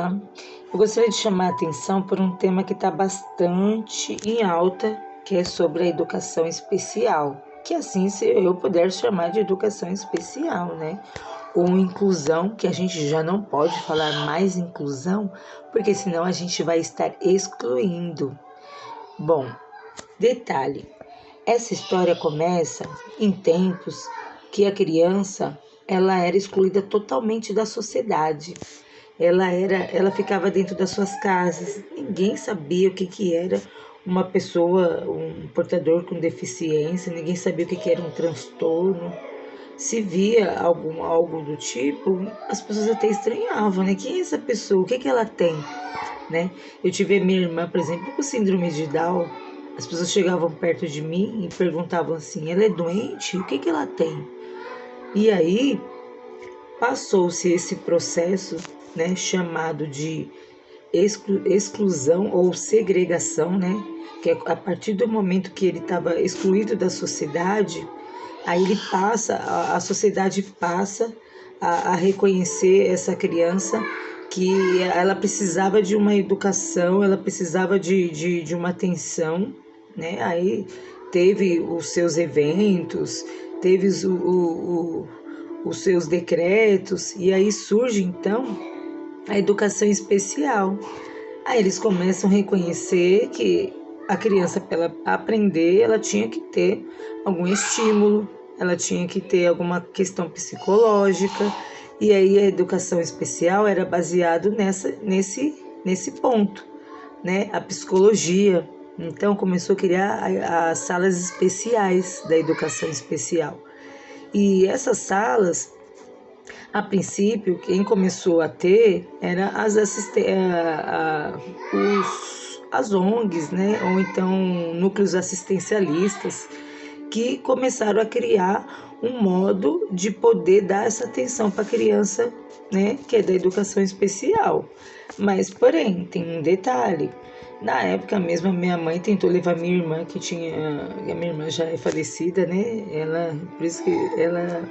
Olá, eu gostaria de chamar a atenção por um tema que está bastante em alta, que é sobre a educação especial, que assim se eu puder chamar de educação especial, né? Ou inclusão, que a gente já não pode falar mais inclusão, porque senão a gente vai estar excluindo. Bom, detalhe, essa história começa em tempos que a criança ela era excluída totalmente da sociedade. Ela ficava dentro das suas casas. Ninguém sabia o que era uma pessoa, um portador com deficiência. Ninguém sabia o que era um transtorno. Se via algo do tipo, as pessoas até estranhavam, né? Quem é essa pessoa? O que ela tem, né? Eu tive a minha irmã, por exemplo, com síndrome de Down. As pessoas chegavam perto de mim e perguntavam assim: ela é doente? O que ela tem? E aí passou-se esse processo, né, chamado de exclusão ou segregação, né, que é a partir do momento que ele estava excluído da sociedade, aí ele passa, a sociedade passa a reconhecer essa criança que ela precisava de uma educação, ela precisava de uma atenção, né, aí teve os seus eventos, teve os seus decretos, e aí surge então a educação especial. Aí eles começam a reconhecer que a criança, para ela aprender, ela tinha que ter algum estímulo, ela tinha que ter alguma questão psicológica, e aí a educação especial era baseado nesse ponto, né? A psicologia. Então começou a criar as salas especiais da educação especial. E essas salas, a princípio, quem começou a ter era as ONGs, né? Ou então núcleos assistencialistas, que começaram a criar um modo de poder dar essa atenção para a criança, né? Que é da educação especial. Mas, porém, tem um detalhe. Na época mesmo, a minha mãe tentou levar minha irmã, a minha irmã já é falecida, né? Por isso que ela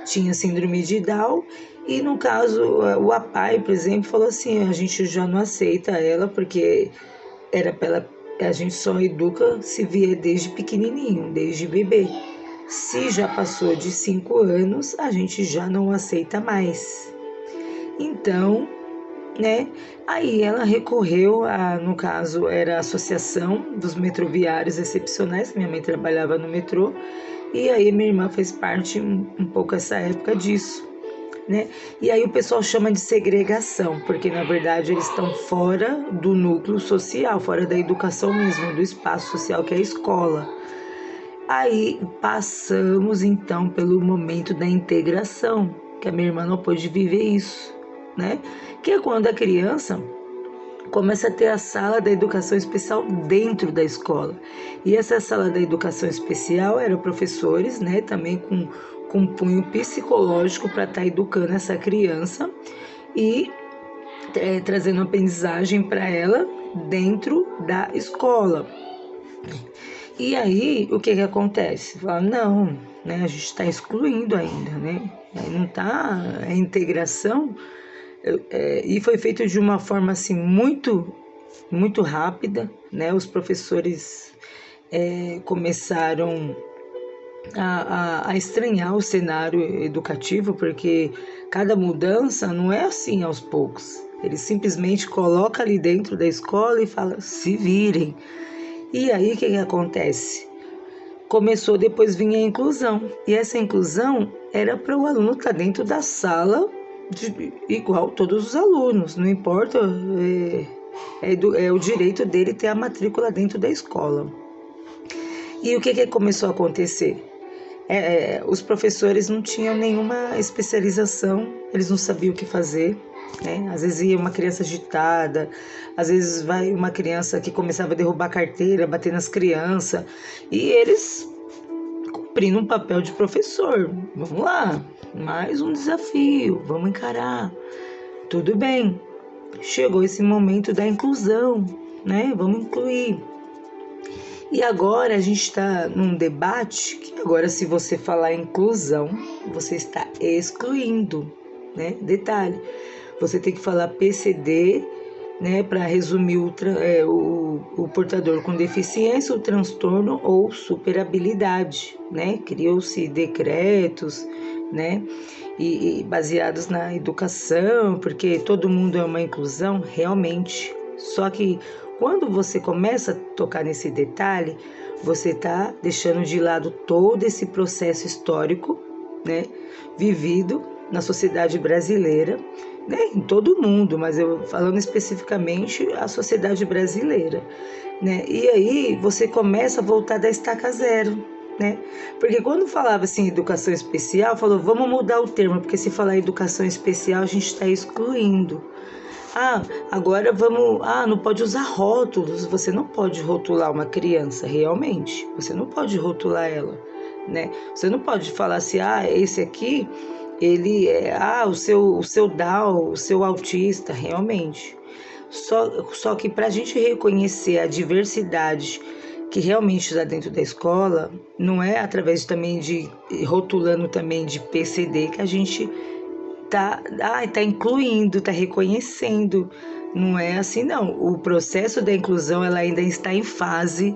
tinha síndrome de Down. E no caso, o APAE, por exemplo, falou assim: a gente já não aceita ela, porque era para ela, a gente só educa se vier desde pequenininho, desde bebê. Se já passou de 5 anos, a gente já não aceita mais. Então, né? Aí ela recorreu no caso, era a Associação dos Metroviários Excepcionais, minha mãe trabalhava no metrô, e aí minha irmã fez parte um pouco essa época disso, né? E aí o pessoal chama de segregação, porque na verdade eles estão fora do núcleo social, fora da educação mesmo, do espaço social que é a escola. Aí passamos então pelo momento da integração, que a minha irmã não pôde viver isso, né? Que é quando a criança começa a ter a sala da educação especial dentro da escola. E essa sala da educação especial eram professores, né, também com punho psicológico para estar educando essa criança e trazendo aprendizagem para ela dentro da escola. E aí, o que acontece? Fala, não, né, a gente está excluindo ainda, né? Não está a integração. E foi feito de uma forma assim muito rápida, né? Os professores começaram a estranhar o cenário educativo, porque cada mudança não é assim aos poucos. Eles simplesmente colocam ali dentro da escola e falam, se virem. E aí o que acontece? Começou, depois vinha a inclusão. E essa inclusão era para o aluno estar dentro da sala igual todos os alunos, não importa, é o direito dele ter a matrícula dentro da escola. E o que começou a acontecer? Os professores não tinham nenhuma especialização, eles não sabiam o que fazer, né? Às vezes ia uma criança agitada, às vezes vai uma criança que começava a derrubar carteira, bater nas crianças, e eles cumprindo um papel de professor. Vamos lá, mais um desafio, vamos encarar. Tudo bem, chegou esse momento da inclusão, né? Vamos incluir. E agora a gente está num debate que agora, se você falar inclusão, você está excluindo, né? Detalhe, Você tem que falar PCD, né, para resumir o portador com deficiência, o transtorno ou superabilidade, né? Criou-se decretos, né, e baseados na educação, porque todo mundo é uma inclusão, realmente. Só que quando você começa a tocar nesse detalhe, você está deixando de lado todo esse processo histórico, né, vivido na sociedade brasileira, né, em todo o mundo, mas eu falando especificamente a sociedade brasileira, né? E aí você começa a voltar da estaca zero, né? Porque quando falava assim educação especial, falou vamos mudar o termo, porque se falar educação especial a gente está excluindo. Agora vamos. Não pode usar rótulos. Você não pode rotular uma criança, realmente. Você não pode rotular ela, né? Você não pode falar assim, esse aqui, ele é, o seu Down, o seu autista, realmente. Só que para a gente reconhecer a diversidade que realmente está dentro da escola, não é através também de rotulando também de PCD que a gente tá incluindo, tá reconhecendo. Não é assim, não. O processo da inclusão, ela ainda está em fase,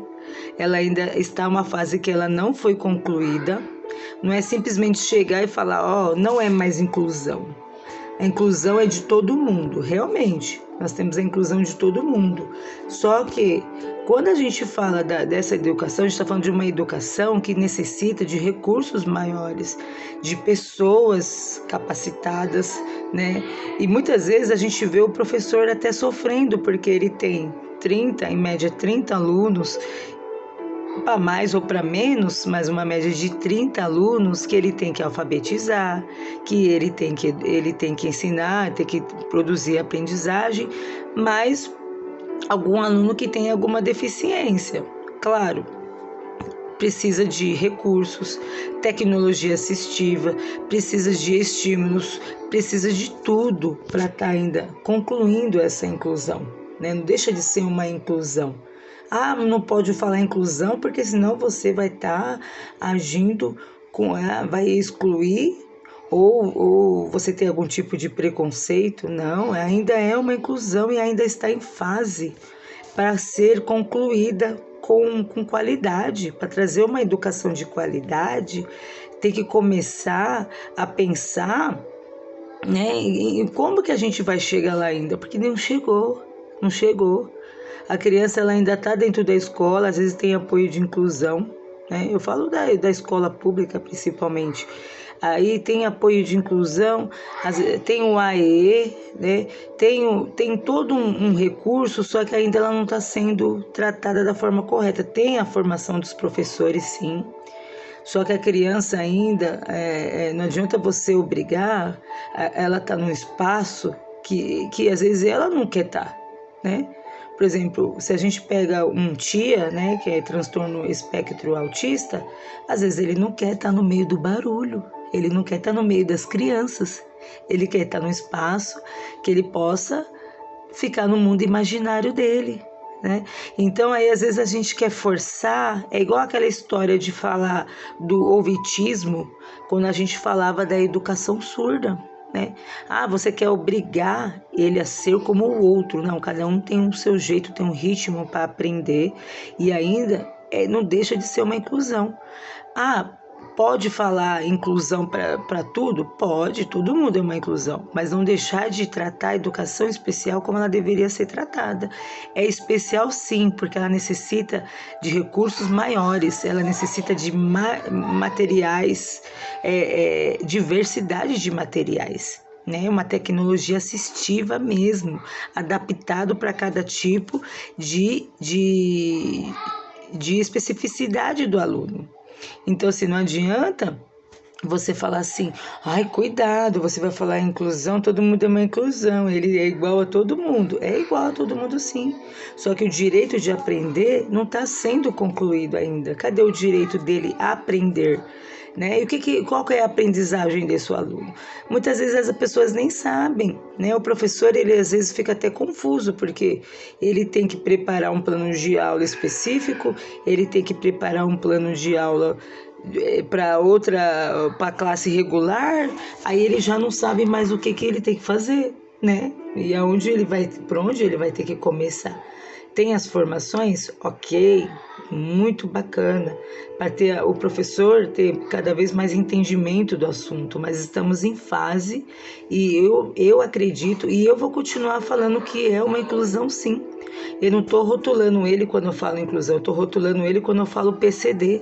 ela ainda está uma fase que ela não foi concluída. Não é simplesmente chegar e falar, não é mais inclusão. A inclusão é de todo mundo, realmente. Nós temos a inclusão de todo mundo. Só que quando a gente fala dessa educação, a gente está falando de uma educação que necessita de recursos maiores, de pessoas capacitadas, né? E muitas vezes a gente vê o professor até sofrendo, porque ele tem 30, em média 30 alunos, para mais ou para menos, mas uma média de 30 alunos que ele tem que alfabetizar, que ele tem que ensinar, tem que produzir aprendizagem, mas algum aluno que tem alguma deficiência. Claro, precisa de recursos, tecnologia assistiva, precisa de estímulos, precisa de tudo para estar ainda concluindo essa inclusão, né? Não deixa de ser uma inclusão. Não pode falar inclusão porque senão você vai estar agindo vai excluir ou você tem algum tipo de preconceito. Não, ainda é uma inclusão e ainda está em fase para ser concluída com qualidade. Para trazer uma educação de qualidade, tem que começar a pensar, né, em como que a gente vai chegar lá ainda, porque não chegou. A criança ela ainda está dentro da escola, às vezes tem apoio de inclusão, né? Eu falo da escola pública principalmente. Aí tem apoio de inclusão, tem o AEE, né? Tem todo um recurso, só que ainda ela não está sendo tratada da forma correta. Tem a formação dos professores, sim, só que a criança ainda, não adianta você obrigar, ela está num espaço que às vezes ela não quer estar, né? Por exemplo, se a gente pega um TIA, né, que é transtorno espectro autista, às vezes ele não quer estar no meio do barulho, ele não quer estar no meio das crianças, ele quer estar num espaço que ele possa ficar no mundo imaginário dele, né? Então aí às vezes a gente quer forçar, é igual aquela história de falar do ouvitismo, quando a gente falava da educação surda, né? Você quer obrigar ele a ser como o outro. Não, cada um tem o seu jeito, tem um ritmo para aprender e ainda não deixa de ser uma inclusão. Pode falar inclusão para tudo? Pode, todo mundo é uma inclusão, mas não deixar de tratar a educação especial como ela deveria ser tratada. É especial sim, porque ela necessita de recursos maiores, ela necessita de materiais, diversidade de materiais, né? Uma tecnologia assistiva mesmo, adaptado para cada tipo de especificidade do aluno. Então, assim, não adianta você falar assim, cuidado, você vai falar inclusão, todo mundo é uma inclusão, ele é igual a todo mundo. É igual a todo mundo, sim. Só que o direito de aprender não está sendo concluído ainda. Cadê o direito dele aprender? Né? E qual que é a aprendizagem desse aluno? Muitas vezes as pessoas nem sabem, né? O professor, ele às vezes fica até confuso, porque ele tem que preparar um plano de aula específico, ele tem que preparar um plano de aula para a classe regular, aí ele já não sabe mais o que ele tem que fazer, né? E por onde ele vai ter que começar? Tem as formações, ok, muito bacana, para ter o professor ter cada vez mais entendimento do assunto, mas estamos em fase e eu acredito e eu vou continuar falando que é uma inclusão sim. Eu não estou rotulando ele quando eu falo inclusão, eu estou rotulando ele quando eu falo PCD.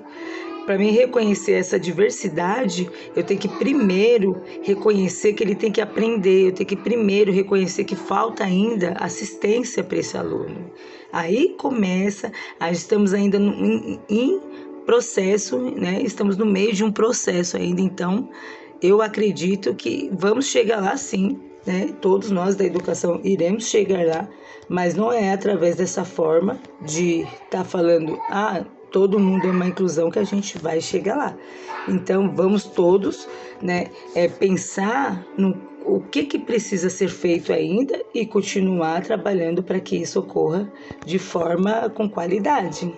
Para mim reconhecer essa diversidade, eu tenho que primeiro reconhecer que ele tem que aprender, eu tenho que primeiro reconhecer que falta ainda assistência para esse aluno. Aí começa, estamos ainda em processo, né? Estamos no meio de um processo ainda, então eu acredito que vamos chegar lá sim, né? Todos nós da educação iremos chegar lá, mas não é através dessa forma de estar falando, todo mundo é uma inclusão que a gente vai chegar lá. Então vamos todos, né, pensar no o que precisa ser feito ainda e continuar trabalhando para que isso ocorra de forma com qualidade.